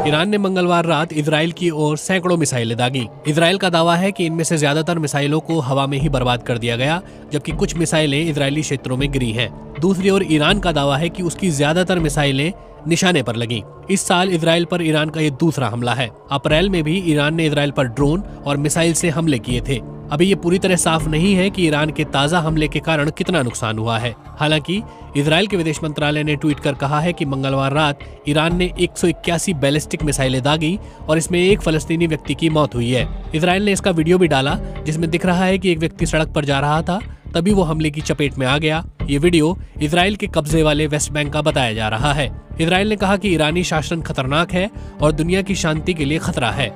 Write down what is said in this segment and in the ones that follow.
Iran ने मंगलवार रात इजराइल की ओर सैकड़ों मिसाइलें दागी। इजराइल का दावा है कि इनमें से ज्यादातर मिसाइलों को हवा में ही बर्बाद कर दिया गया, जबकि कुछ मिसाइलें इजरायली क्षेत्रों में गिरी हैं। दूसरी ओर ईरान का दावा है कि उसकी ज्यादातर मिसाइलें निशाने पर लगी। इस साल इजराइल पर ईरान का ये दूसरा हमला है। अप्रैल में भी ईरान ने इजराइल पर ड्रोन और मिसाइल से हमले किए थे। अभी ये पूरी तरह साफ नहीं है कि ईरान के ताजा हमले के कारण कितना नुकसान हुआ है। हालांकि इजराइल के विदेश मंत्रालय ने ट्वीट कर कहा है कि मंगलवार रात ईरान ने 181 बैलिस्टिक मिसाइलें दागी और इसमें एक फलस्तीनी व्यक्ति की मौत हुई है। इजराइल ने इसका वीडियो भी डाला, जिसमें दिख रहा है कि एक व्यक्ति सड़क पर जा रहा था, तभी वो हमले की चपेट में आ गया। ये वीडियो इजराइल के कब्जे वाले वेस्ट बैंक का बताया जा रहा है। इजराइल ने कहा कि ईरानी शासन खतरनाक है और दुनिया की शांति के लिए खतरा है।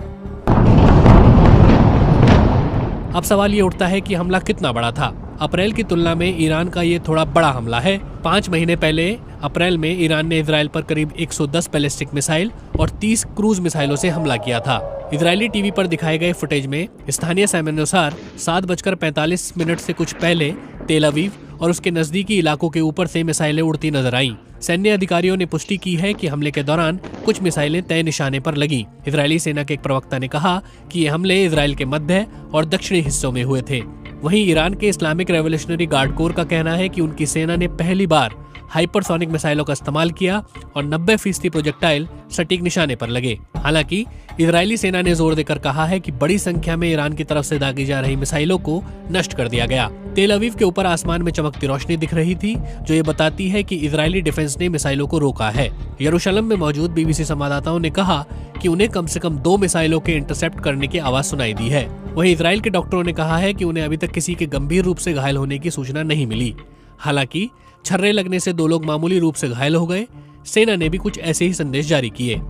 अब सवाल ये उठता है कि हमला कितना बड़ा था। अप्रैल की तुलना में ईरान का ये थोड़ा बड़ा हमला है। 5 महीने पहले अप्रैल में ईरान ने इजराइल पर करीब 110 बैलिस्टिक मिसाइल और 30 क्रूज मिसाइलों से हमला किया था। इजरायली टीवी पर दिखाए गए फुटेज में स्थानीय समय अनुसार 7:45 से कुछ पहले तेल अवीव और उसके नजदीकी इलाकों के ऊपर से मिसाइलें उड़ती नजर आईं। सैन्य अधिकारियों ने पुष्टि की है कि हमले के दौरान कुछ मिसाइलें तय निशाने पर लगी। इजरायली सेना के एक प्रवक्ता ने कहा कि ये हमले इजराइल के मध्य और दक्षिणी हिस्सों में हुए थे। वहीं ईरान के इस्लामिक रेवोल्यूशनरी गार्ड कोर का कहना है कि उनकी सेना ने पहली बार हाइपरसोनिक मिसाइलों का इस्तेमाल किया और 90% प्रोजेक्टाइल सटीक निशाने पर लगे। हालांकि इजरायली सेना ने जोर देकर कहा है कि बड़ी संख्या में ईरान की तरफ से दागी जा रही मिसाइलों को नष्ट कर दिया गया। तेल अवीव के ऊपर आसमान में चमकती रोशनी दिख रही थी, जो ये बताती है कि इजरायली डिफेंस ने मिसाइलों को रोका है। यरूशलेम में मौजूद बीबीसी संवाददाताओं ने कहा कि उन्हें कम से कम 2 मिसाइलों के इंटरसेप्ट करने की आवाज सुनाई दी है। वहीं इजराइल के डॉक्टरों ने कहा है कि उन्हें अभी तक किसी के गंभीर रूप से घायल होने की सूचना नहीं मिली। हालांकि छर्रे लगने से 2 लोग मामूली रूप से घायल हो गए। सेना ने भी कुछ ऐसे ही संदेश जारी किए।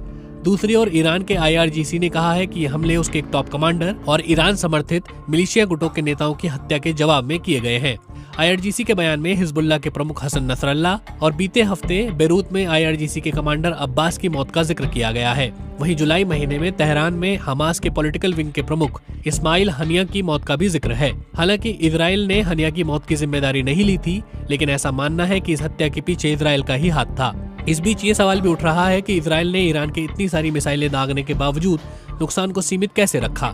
दूसरी ओर ईरान के IRGC ने कहा है कि ये हमले उसके एक टॉप कमांडर और ईरान समर्थित मिलिशिया गुटों के नेताओं की हत्या के जवाब में किए गए हैं। IRGC के बयान में हिजबुल्लाह के प्रमुख हसन नसरल्लाह और बीते हफ्ते बेरूत में IRGC के कमांडर अब्बास की मौत का जिक्र किया गया है। वहीं जुलाई महीने में तेहरान में हमास के पॉलिटिकल विंग के प्रमुख इस्माइल हनिया की मौत का भी जिक्र है। हालांकि इजराइल ने हनिया की मौत की जिम्मेदारी नहीं ली थी, लेकिन ऐसा मानना है कि इस हत्या के पीछे इजराइल का ही हाथ था। इस बीच ये सवाल भी उठ रहा है कि इजराइल ने ईरान के इतनी सारी मिसाइलें दागने के बावजूद नुकसान को सीमित कैसे रखा।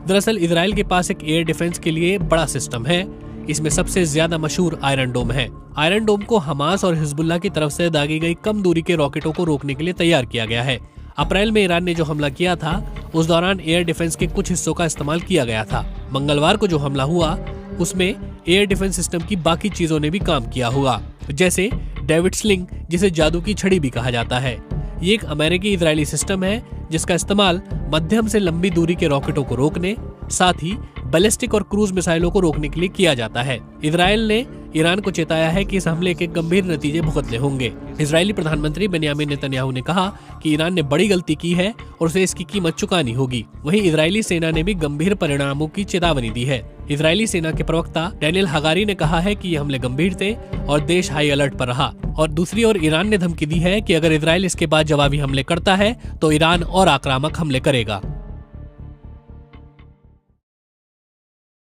दरअसल इजराइल के पास एक एयर डिफेंस के लिए बड़ा सिस्टम है। इसमें सबसे ज्यादा मशहूर आयरन डोम है। आयरन डोम को हमास और हिजबुल्लाह की तरफ से दागी गई कम दूरी के रॉकेटों को रोकने के लिए तैयार किया गया है। अप्रैल में ईरान ने जो हमला किया था, उस दौरान एयर डिफेंस के कुछ हिस्सों का इस्तेमाल किया गया था। मंगलवार को जो हमला हुआ, उसमें एयर डिफेंस सिस्टम की बाकी चीजों ने भी काम किया होगा, जैसे डेविड स्लिंग, जिसे जादू की छड़ी भी कहा जाता है। ये एक अमेरिकी इजरायली सिस्टम है जिसका इस्तेमाल मध्यम से लंबी दूरी के रॉकेटों को रोकने, साथ ही बैलिस्टिक और क्रूज मिसाइलों को रोकने के लिए किया जाता है। इजराइल ने ईरान को चेताया है कि इस हमले के गंभीर नतीजे भुगतने होंगे। इजरायली प्रधानमंत्री बेन्यामिन नेतन्याहू ने कहा कि ईरान ने बड़ी गलती की है और उसे इसकी कीमत चुकानी होगी। वहीं इजरायली सेना ने भी गंभीर परिणामों की चेतावनी दी है। इजरायली सेना के प्रवक्ता डैनियल हगारी ने कहा है कि ये हमले गंभीर थे और देश हाई अलर्ट पर रहा। और दूसरी ओर ईरान ने धमकी दी है कि अगर इजराइल इसके बाद जवाबी हमले करता है तो ईरान और आक्रामक हमले करेगा।